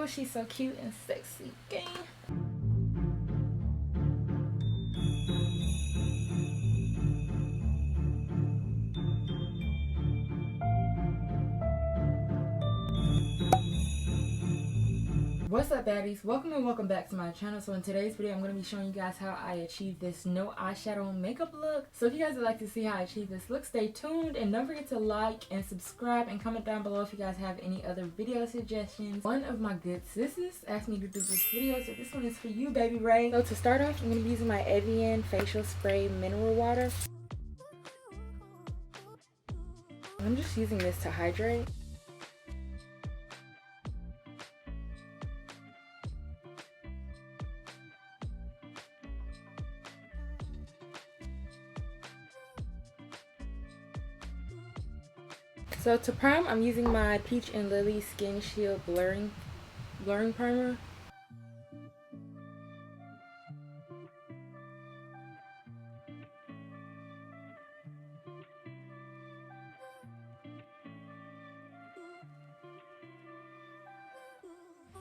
Oh, she's so cute and sexy. Okay. What's up, baddies? Welcome and welcome back to my channel. So in today's video, I'm going to be showing you guys how I achieved this no eyeshadow makeup look. So if you guys would like to see how I achieve this look, stay tuned and don't forget to like and subscribe and comment down below if you guys have any other video suggestions. One of my good sisters asked me to do this video, so this one is for you, baby Ray. So to start off, I'm going to be using my EYESHADOW facial spray mineral water. I'm just using this to hydrate. So to prime, I'm using my Peach and Lily Skin Shield blurring primer.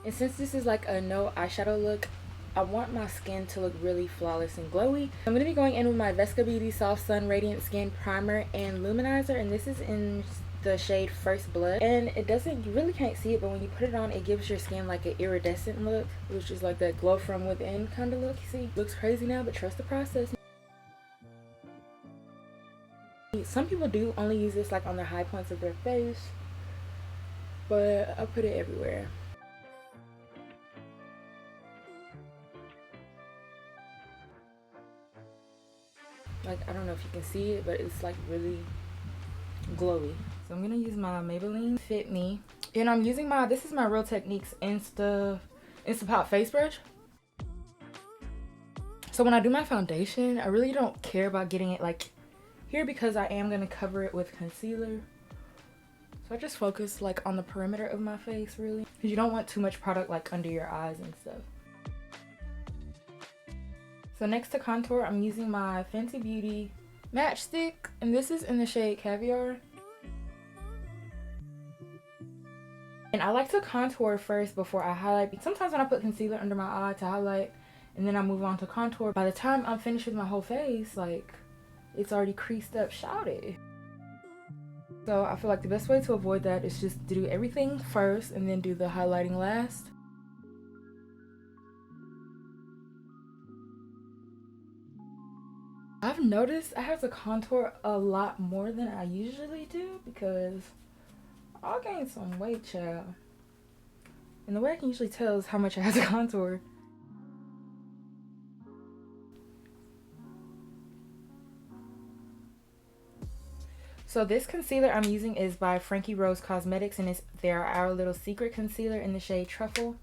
And since this is like a no eyeshadow look, I want my skin to look really flawless and glowy. I'm going to be going in with my Vesca Beauty Soft Sun Radiant Skin Primer and Luminizer, and this is in the shade First Blood. And it doesn't, you really can't see it, but when you put it on, it gives your skin like an iridescent look, which is like that glow from within kind of look. You see, looks crazy now, but trust the process. Some people do only use this like on the high points of their face, but I put it everywhere. Like, I don't know if you can see it, but it's like really glowy. So I'm gonna use my Maybelline Fit Me, and I'm using my, this is my Real Techniques Instapot face brush. So when I do my foundation, I really don't care about getting it like here because I am gonna cover it with concealer. So I just focus like on the perimeter of my face, really, because you don't want too much product like under your eyes and stuff. So next to contour, I'm using my Fenty Beauty Matchstick, and this is in the shade Caviar. And I like to contour first before I highlight. Sometimes when I put concealer under my eye to highlight and then I move on to contour, by the time I'm finished with my whole face, like, it's already creased up, shouted. So I feel like the best way to avoid that is just to do everything first and then do the highlighting last. I've noticed I have to contour a lot more than I usually do because I gained some weight, child. And the way I can usually tell is how much I have to contour. So this concealer I'm using is by Frankie Rose Cosmetics, and it's their Our Little Secret concealer in the shade Truffle.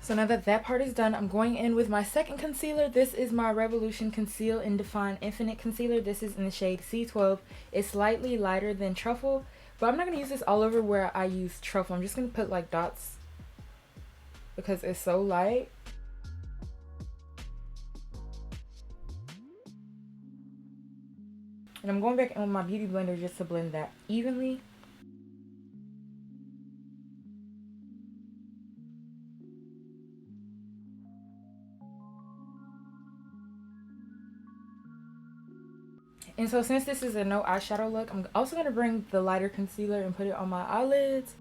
So now that that part is done, I'm going in with my second concealer. This is my Revolution Conceal and Define Infinite Concealer. This is in the shade C12. It's slightly lighter than Truffle, but I'm not going to use this all over where I use Truffle. I'm just going to put like dots because it's so light. And I'm going back in with my Beauty Blender just to blend that evenly. And so since this is a no eyeshadow look, I'm also going to bring the lighter concealer and put it on my eyelids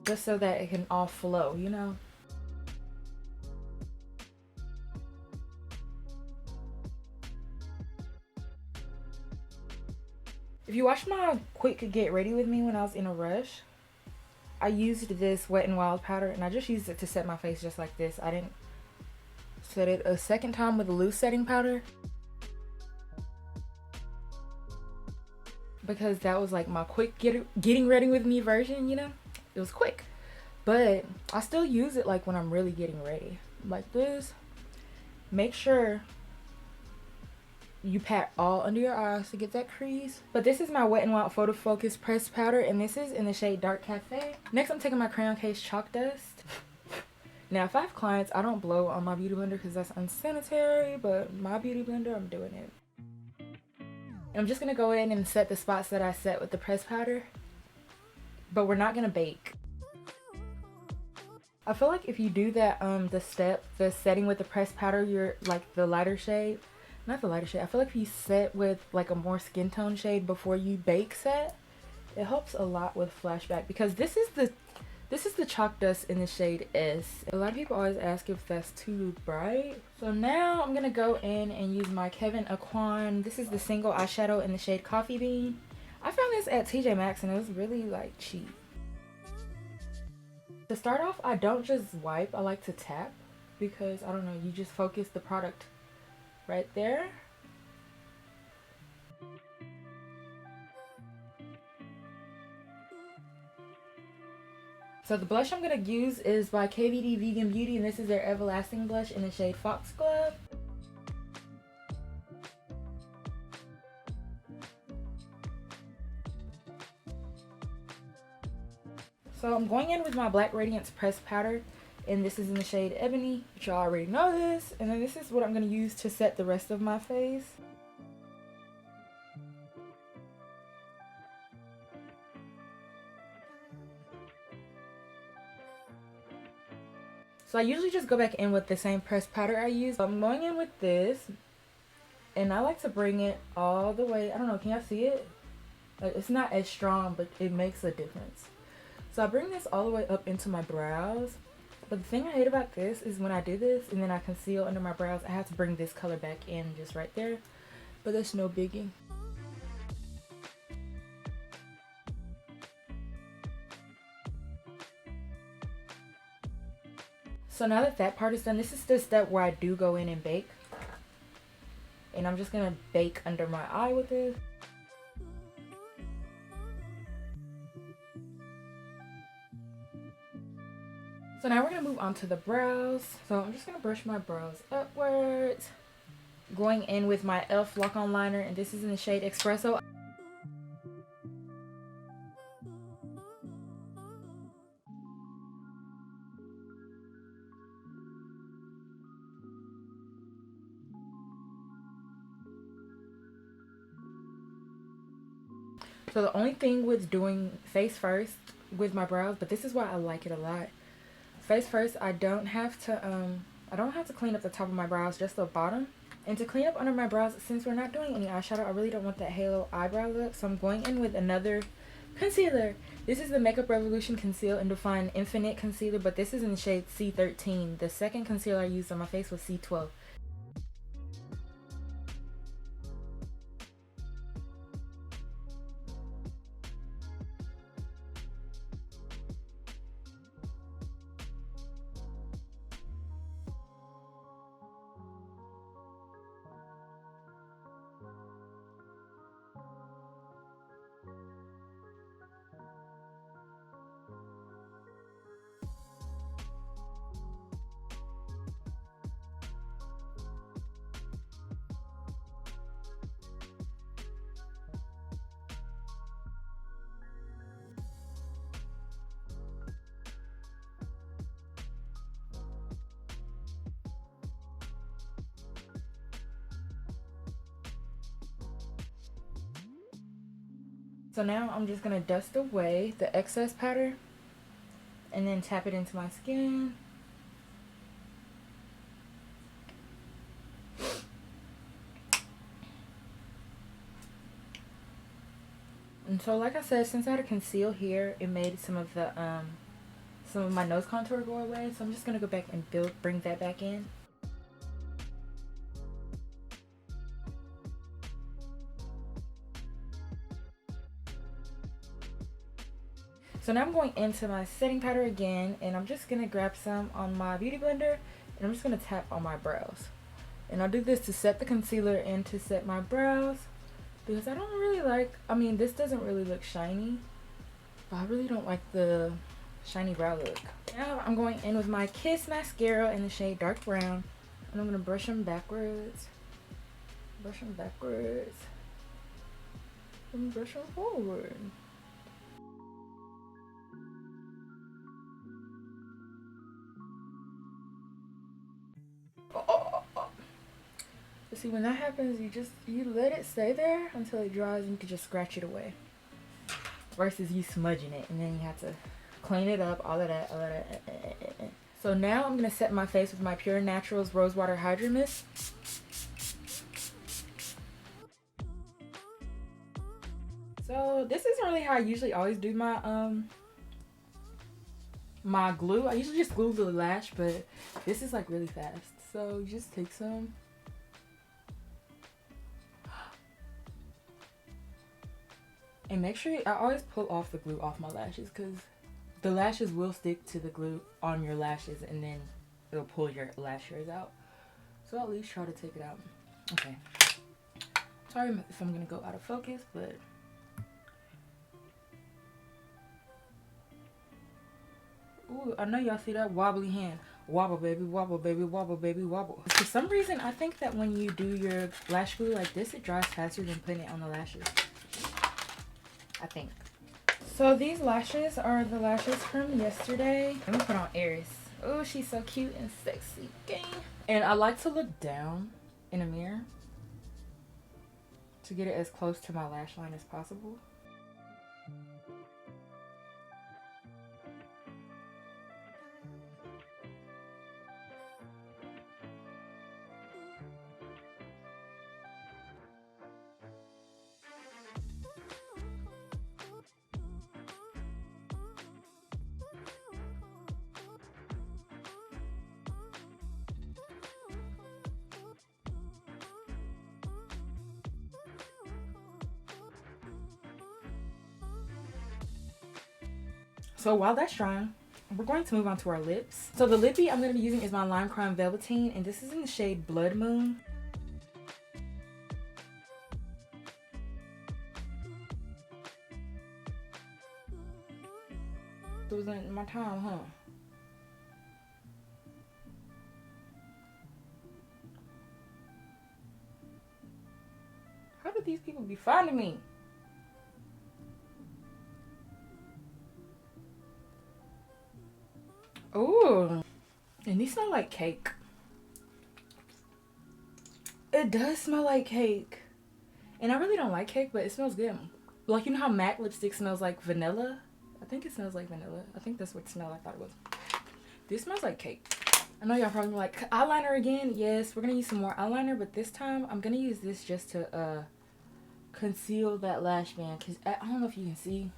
just so that it can all flow, you know? If you watched my quick get ready with me when I was in a rush, I used this Wet n Wild powder and I just used it to set my face just like this. I didn't set it a second time with a loose setting powder. because that was like my quick getting ready with me version, you know. It was quick, but I still use it like when I'm really getting ready like this. Make sure you pat all under your eyes to get that crease. But this is my Wet n Wild Photo Focus pressed powder, and this is in the shade Dark Cafe. Next, I'm taking my Crayon case Chalkdust. Now, if I have clients, I don't blow on my beauty blender because that's unsanitary, but my beauty blender, I'm doing it. And I'm just going to go in and set the spots that I set with the pressed powder, but we're not going to bake. I feel like if you do that, the setting with the pressed powder, you're like the lighter shade, not the lighter shade, I feel like if you set with like a more skin tone shade before you bake set, it helps a lot with flashback, because this is the Chalkdust in the shade S. A lot of people always ask if that's too bright. So now I'm gonna go in and use my Kevyn Aucoin. This is the single eyeshadow in the shade Coffee Bean. I found this at TJ Maxx and it was really like cheap. To start off, I don't just wipe, I like to tap, because I don't know, you just focus the product right there. So the blush I'm going to use is by KVD Vegan Beauty, and this is their Everlasting blush in the shade Foxglove. So I'm going in with my Black Radiance pressed powder, and this is in the shade Ebony, which y'all already know this. And then this is what I'm going to use to set the rest of my face. So I usually just go back in with the same pressed powder I use. I'm going in with this, and I like to bring it all the way. I don't know, can y'all see it? Like, it's not as strong, but it makes a difference. So I bring this all the way up into my brows. But the thing I hate about this is when I do this and then I conceal under my brows, I have to bring this color back in just right there. But that's no biggie. So now that that part is done, this is the step where I do go in and bake. And I'm just going to bake under my eye with this. So now we're going to move on to the brows. So I'm just going to brush my brows upwards. Going in with my e.l.f. lock-on liner, and this is in the shade Espresso. So the only thing with doing face first with my brows, but this is why I like it a lot. Face first, I don't have to clean up the top of my brows, just the bottom. And to clean up under my brows, since we're not doing any eyeshadow, I really don't want that halo eyebrow look. So I'm going in with another concealer. This is the Makeup Revolution Conceal and Define Infinite Concealer, but this is in the shade C13. The second concealer I used on my face was C12. So now I'm just going to dust away the excess powder and then tap it into my skin. And so like I said, since I had to conceal here, it made some of my nose contour go away. So I'm just going to go back and bring that back in. So now I'm going into my setting powder again, and I'm just going to grab some on my beauty blender, and I'm just going to tap on my brows. And I'll do this to set the concealer and to set my brows. because I don't really like, I mean, this doesn't really look shiny, but I really don't like the shiny brow look. Now I'm going in with my Kiss mascara in the shade dark brown, and I'm gonna brush them backwards, and brush them forward. See, when that happens, you let it stay there until it dries, and you can just scratch it away. Versus you smudging it, and then you have to clean it up, all of that. So now I'm gonna set my face with my Pure Naturals Rosewater Hydra Mist. So this isn't really how I usually always do my my glue. I usually just glue the lash, but this is like really fast. So you just take some. And make sure I always pull off the glue off my lashes, because the lashes will stick to the glue on your lashes and then it'll pull your lash hairs out. So at least try to take it out. Okay. Sorry if I'm gonna go out of focus, but ooh, I know y'all see that wobbly hand. Wobble baby, wobble baby, wobble baby, wobble. For some reason, I think that when you do your lash glue like this, it dries faster than putting it on the lashes. I think. So these lashes are the lashes from yesterday. Let me put on heiress. Oh, she's so cute and sexy. Okay. And I like to look down in a mirror to get it as close to my lash line as possible. So while that's drying, we're going to move on to our lips. So the lippy I'm going to be using is my Lime Crime Velevtine, and this is in the shade Blood Moon. It was in my time, huh? How did these people be finding me? Ooh, and these smell like cake. It does smell like cake. And I really don't like cake, but it smells good. Like, you know how MAC lipstick smells like vanilla? I think it smells like vanilla. I think that's what it smelled. I thought it was. This smells like cake. I know y'all probably like, eyeliner again. Yes, we're going to use some more eyeliner, but this time I'm going to use this just to conceal that lash band. Because I don't know if you can see,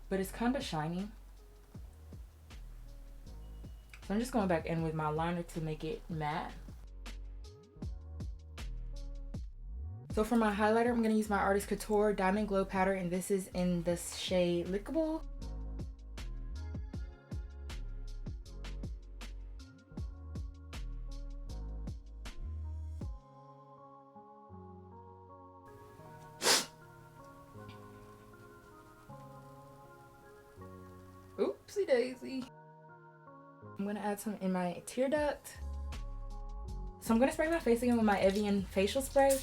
but it's kind of shiny. So I'm just going back in with my liner to make it matte. So for my highlighter, I'm going to use my Artist Couture Diamond Glow Powder, and this is in the shade Lickable. Oopsie daisy. I'm going to add some in my tear duct. So I'm going to spray my face again with my Evian facial spray.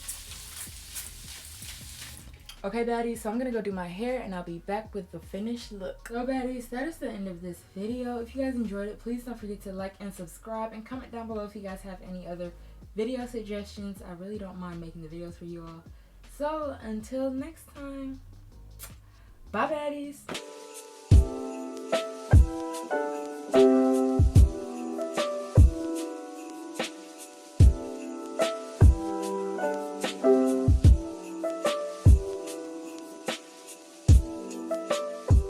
Okay, baddies, so I'm going to go do my hair and I'll be back with the finished look. So baddies, that is the end of this video. If you guys enjoyed it, please don't forget to like and subscribe, and comment down below if you guys have any other video suggestions. I really don't mind making the videos for you all. So until next time, bye baddies.